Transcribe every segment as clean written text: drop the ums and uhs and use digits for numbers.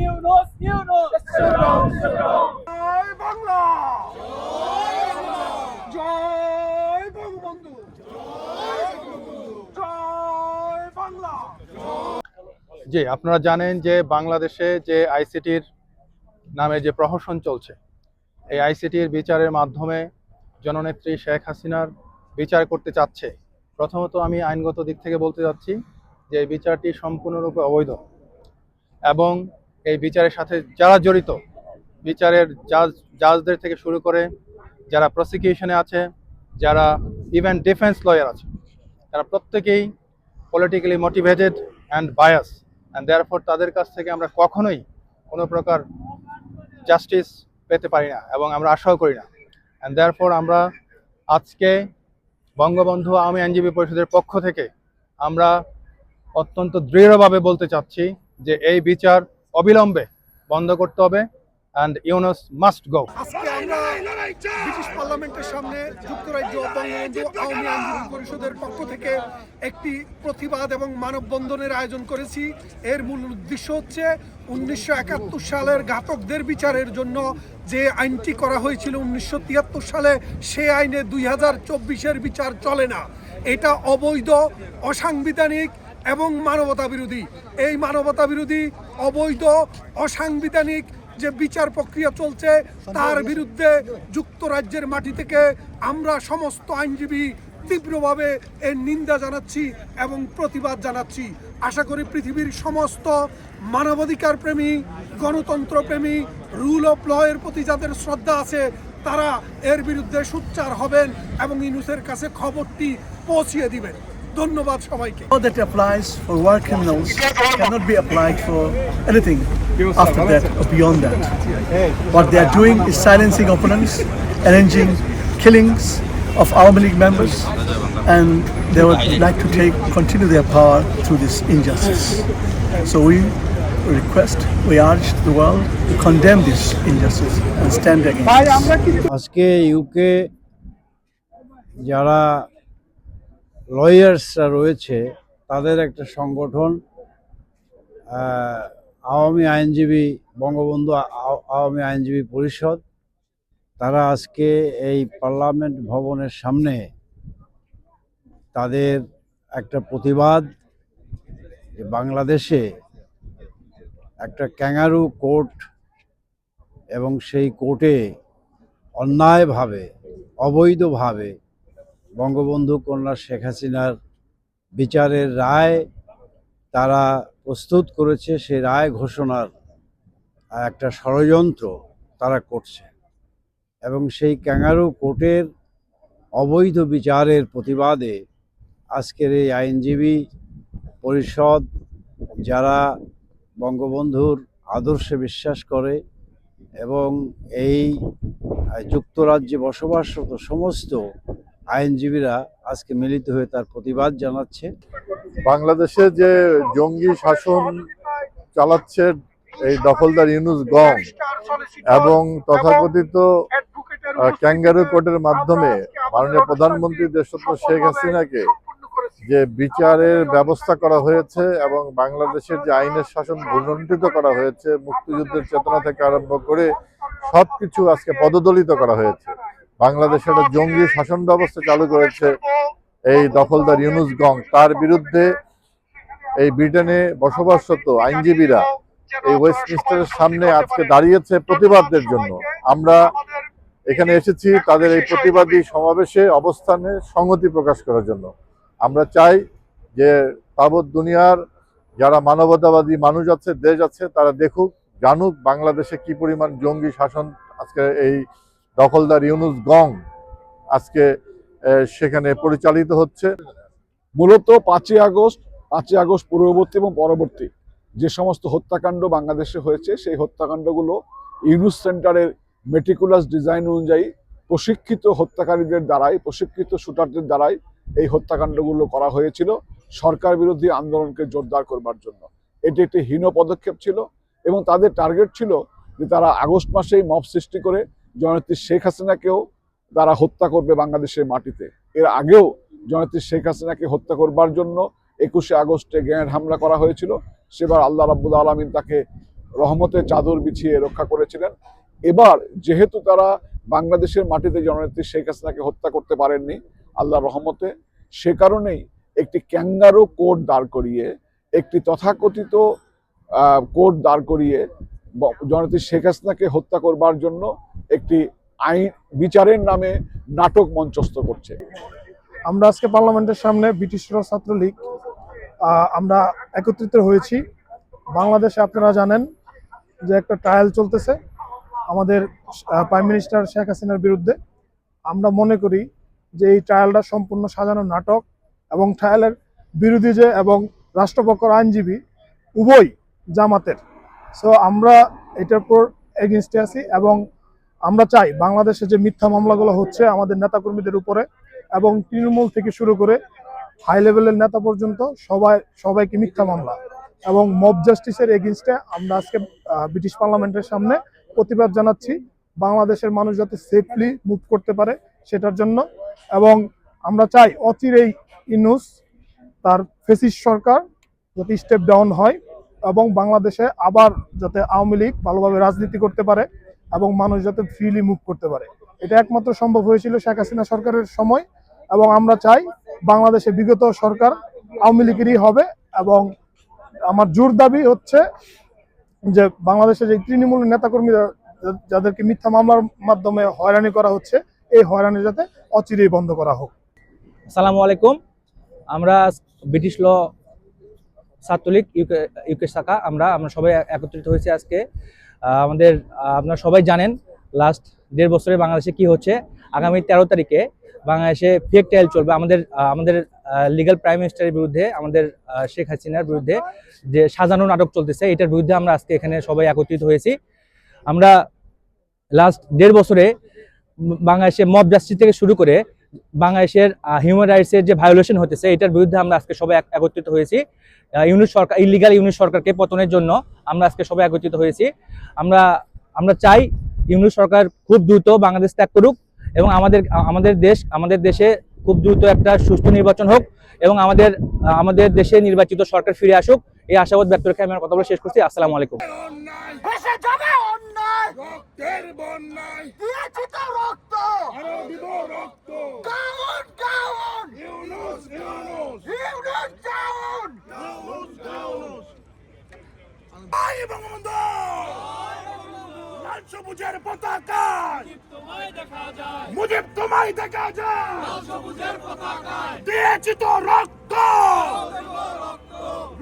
ইউনূস ইউনূস জয় বাংলা, জয় বঙ্গবন্ধু, জয় বাংলা। জি, আপনারা জানেন যে বাংলাদেশে যে আইসিটির নামে যে প্রহসন চলছে, এই আইসিটির বিচারের মাধ্যমে জননেত্রী শেখ হাসিনার বিচার করতে চাচ্ছে। প্রথমত আমি আইনগত দিক থেকে বলতে যাচ্ছি যে এই বিচারটি সম্পূর্ণরূপে অবৈধ এবং এই বিচারের সাথে যারা জড়িত, বিচারের জাজদের থেকে শুরু করে যারা প্রসিকিউশনে আছে, যারা ইভেন ডিফেন্স লয়ার আছে, তারা প্রত্যেকেই politically motivated and bias, and therefore তাদের কাছ থেকে আমরা কখনোই কোনো প্রকার জাস্টিস পেতে পারি না এবং আমরা আশাও করি না। অ্যান্ড দেয়ারফর আমরা আজকে বঙ্গবন্ধু আওয়ামী আইনজীবী পরিষদের পক্ষ থেকে আমরা অত্যন্ত দৃঢ়ভাবে বলতে চাচ্ছি যে এই বিচার অবিলম্বে বন্ধ করতে হবে অ্যান্ড ইউনূস মাস্ট গো। আজকে আমরা ব্রিটিশ পার্লামেন্টের সামনে যুক্তরাজ্য বঙ্গবন্ধু আওয়ামী আইনজীবী পরিষদের পক্ষ থেকে একটি প্রতিবাদ এবং মানববন্ধনের আয়োজন করেছি। এর মূল উদ্দেশ্য হচ্ছে 1971 সালের ঘাতকদের বিচারের জন্য যে আইনটি করা হয়েছিল 1973 সালে, সে আইনে 2024-এর বিচার চলে না। এটা অবৈধ, অসাংবিধানিক এবং মানবতা বিরোধী। এই মানবতা বিরোধী, অবৈধ, অসাংবিধানিক যে বিচার প্রক্রিয়া চলছে তার বিরুদ্ধে যুক্তরাজ্যের মাটি থেকে আমরা সমস্ত আইনজীবী তীব্রভাবে এর নিন্দা জানাচ্ছি এবং প্রতিবাদ জানাচ্ছি। আশা করি পৃথিবীর সমস্ত মানবাধিকার প্রেমী, গণতন্ত্র প্রেমী, রুল অফ ল এর প্রতি যাদের শ্রদ্ধা আছে তারা এর বিরুদ্ধে সোচ্চার হবেন এবং ইউনূসের কাছে খবরটি পৌঁছিয়ে দিবেন। ধন্যবাদ সবাইকে। Law that applies for war criminals cannot be applied for anything after that or beyond that. What they are doing is silencing opponents, arranging killings of Awami League members, and they would like to continue their power through this injustice. So we request, we urge the world to condemn this injustice and stand against it. আজকে UK যারা লয়ার্সরা রয়েছে তাদের একটা সংগঠন আওয়ামী আইনজীবী বঙ্গবন্ধু আওয়ামী আইনজীবী পরিষদ, তারা আজকে এই পার্লামেন্ট ভবনের সামনে তাদের একটা প্রতিবাদ, বাংলাদেশে একটা ক্যাঙ্গারু কোর্ট এবং সেই কোর্টে অন্যায়ভাবে, অবৈধভাবে বঙ্গবন্ধু কন্যা শেখ হাসিনার বিচারের রায় তারা প্রস্তুত করেছে, সেই রায় ঘোষণার একটা ষড়যন্ত্র তারা করছে এবং সেই ক্যাঙ্গারু কোর্টের অবৈধ বিচারের প্রতিবাদে আজকের এই আইনজীবী পরিষদ, যারা বঙ্গবন্ধুর আদর্শে বিশ্বাস করে এবং এই যুক্তরাজ্যে বসবাসরত সমস্ত আইনজীবীরা আজকে মিলিত হয়ে তার প্রতিবাদ জানাচ্ছে। বাংলাদেশে যে জঙ্গি শাসন চালাচ্ছে এই দখলদার ইউনূস গং এবং তথাকথিত ক্যাঙ্গারু কোর্টের মাধ্যমে মাননীয় প্রধানমন্ত্রী দেশরত্ন শেখ হাসিনাকে যে বিচারের ব্যবস্থা করা হয়েছে এবং বাংলাদেশের যে আইনের শাসন ভূলুণ্ঠিত করা হয়েছে, মুক্তিযুদ্ধের চেতনা থেকে আরম্ভ করে সবকিছু আজকে পদদলিত করা হয়েছে। বাংলাদেশে একটা জঙ্গি শাসন ব্যবস্থা চালু করেছে এই দখলদার ইউনূস গং। তার বিরুদ্ধে এই ব্রিটেনে বসবাসরত আইনজীবীরা এই ওয়েস্টমিনস্টারের সামনে আজকে দাঁড়িয়েছে প্রতিবাদের জন্য। আমরা এখানে এসেছি তাদের এই প্রতিবাদী সমাবেশে অবস্থানে সংহতি প্রকাশ করার জন্য। আমরা চাই যে তাবৎ দুনিয়ার যারা মানবতাবাদী মানুষ আছে, দেশ আছে, তারা দেখুক, জানুক বাংলাদেশে কি পরিমাণ জঙ্গি শাসন আজকে এই দখলদার ইউনূস গং আজকে সেখানে পরিচালিত হচ্ছে। মূলত 5ই আগস্ট পূর্ববর্তী এবং পরবর্তী যে সমস্ত হত্যাকাণ্ড বাংলাদেশে হয়েছে, সেই হত্যাকাণ্ডগুলো ইউনূস সেন্টারের মেটিকুলাস ডিজাইন অনুযায়ী প্রশিক্ষিত হত্যাকারীদের দ্বারাই, প্রশিক্ষিত শুটারদের দ্বারাই এই হত্যাকাণ্ডগুলো করা হয়েছিল সরকার বিরোধী আন্দোলনকে জোরদার করবার জন্য। এটি একটি হীন পদক্ষেপ ছিল এবং তাদের টার্গেট ছিল যে তারা আগস্ট মাসেই মব সৃষ্টি করে জননেত্রী শেখ হাসিনাকেও তারা হত্যা করবে বাংলাদেশের মাটিতে। এর আগেও জননেত্রী শেখ হাসিনাকে হত্যা করবার জন্য 21শে আগস্টে গ্রেনেড হামলা করা হয়েছিল। সেবার আল্লাহ রাব্বুল আলামিন তাকে রহমতের চাদর বিছিয়ে রক্ষা করেছিলেন। এবার যেহেতু তারা বাংলাদেশের মাটিতে জননেত্রী শেখ হাসিনাকে হত্যা করতে পারেননি আল্লাহর রহমতে, সে কারণেই একটি ক্যাঙ্গারু কোর্ট দাঁড় করিয়ে, একটি তথাকথিত কোর্ট দাঁড় করিয়ে জননেত্রী শেখ হাসিনাকে হত্যা করবার জন্য একটি আইন বিচারের নামে নাটক মঞ্চস্থ করছে। আমরা আজকে পার্লামেন্টের সামনে ব্রিটিশ ছাত্রলীগ আমরা একত্রিত হয়েছি। বাংলাদেশে আপনারা জানেন যে একটা ট্রায়াল চলতেছে আমাদের প্রাইম মিনিস্টার শেখ হাসিনার বিরুদ্ধে। আমরা মনে করি যে এই ট্রায়ালটা সম্পূর্ণ সাজানো নাটক এবং ট্রায়ালের বিরোধী যে এবং রাষ্ট্রপক্ষের আইনজীবী উভয় জামাতের। সো আমরা এটার উপর এগেনস্টে আছি এবং আমরা চাই বাংলাদেশে যে মিথ্যা মামলাগুলো হচ্ছে আমাদের নেতাকর্মীদের উপরে এবং তৃণমূল থেকে শুরু করে হাই লেভেলের নেতা পর্যন্ত সবাইকে মিথ্যা মামলা এবং মব জাস্টিসের এগেনস্টে আমরা আজকে ব্রিটিশ পার্লামেন্টের সামনে প্রতিবাদ জানাচ্ছি। বাংলাদেশের মানুষ যাতে সেফলি মুভ করতে পারে সেটার জন্য, এবং আমরা চাই অচিরেই ইউনূস তার ফ্যাসিস্ট সরকার যাতে স্টেপ ডাউন হয় এবং বাংলাদেশে আবার যাতে আওয়ামী লীগ ভালোভাবে রাজনীতি করতে পারে এবং মানুষ যাতে ফ্রিলি মুভ করতে পারে। এটা একমাত্র সম্ভব হয়েছিল শেখ হাসিনা সরকারের সময়, এবং আমরা চাই বাংলাদেশে বিগত সরকার আওয়ামী লীগেরই হবে। এবং আমার জোর দাবি হচ্ছে যে বাংলাদেশের যে তৃণমূল নেতাকর্মীরা যাদেরকে মিথ্যা মামলার মাধ্যমে হয়রানি করা হচ্ছে, এই হয়রানি যাতে অচিরেই বন্ধ করা হোক। আসসালামু আলাইকুম। আমরা ব্রিটিশ ল ছাত্রলীগ ইউকে শাখা আমরা সবাই একত্রিত হয়েছি আজকে। আমাদের আপনারা সবাই জানেন লাস্ট 1.5 বছরে বাংলাদেশে কি হচ্ছে। আগামী 13 তারিখে বাংলাদেশে ফেক ট্রায়াল চলবে আমাদের লিগ্যাল প্রাইম মিনিস্টারের বিরুদ্ধে, আমাদের শেখ হাসিনার বিরুদ্ধে যে সাজানো নাটক চলতেছে, এটার বিরুদ্ধে আমরা আজকে এখানে সবাই একত্রিত হয়েছি। আমরা লাস্ট 1.5 বছরে বাংলাদেশে মব জাস্টিস থেকে শুরু করে বাংলাদেশের হিউম্যান রাইটসের যে ভায়োলেশন হতেছে, এটার বিরুদ্ধে আমরা আজকে সবাই একত্রিত হয়েছি। ইউনূস সরকার, ইলিগাল ইউনূস সরকারকে পতনের জন্য আমরা আজকে সবাই একত্রিত হয়েছি। আমরা চাই ইউনূস সরকার খুব দ্রুত বাংলাদেশ ত্যাগ করুক এবং আমাদের দেশে খুব দ্রুত একটা সুষ্ঠু নির্বাচন হোক এবং আমাদের দেশে নির্বাচিত সরকার ফিরে আসুক, এই আশাবাদ ব্যক্ত রেখে আমি আমার কথা বলে শেষ করছি। আসসালামু আলাইকুম। সবুজের পতাকায় মুজিব তোমায় দেখা যায়, দিয়েছি তো রক্ত,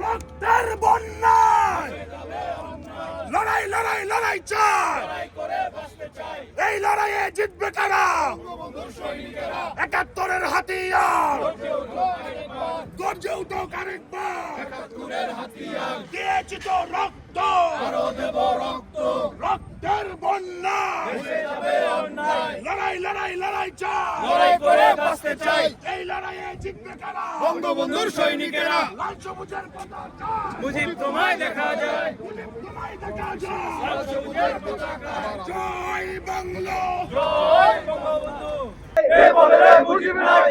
রক্তের বন্যায় লড়াই লড়াই লড়াই চাই, এই লড়াইয়ে জিতবে কারা? ৭১-এর হাতিয়ার গর্জে উঠুক আরেকবার, দিয়েছি তো রক্ত, রক্তের বন্যায় লড়াই লড়াই লড়াই চাই, এই লড়াইয়ে জিতবে কারা? বঙ্গবন্ধুর সৈনিকেরা, লাল সবুজের পতাকা মুজিব তোমায় দেখা যায়, মুজিব তোমায় দেখা যায়, লাল সবুজের পতাকা। জয় বাংলা, জয় বঙ্গবন্ধু। এ বলে মুজিব নাই।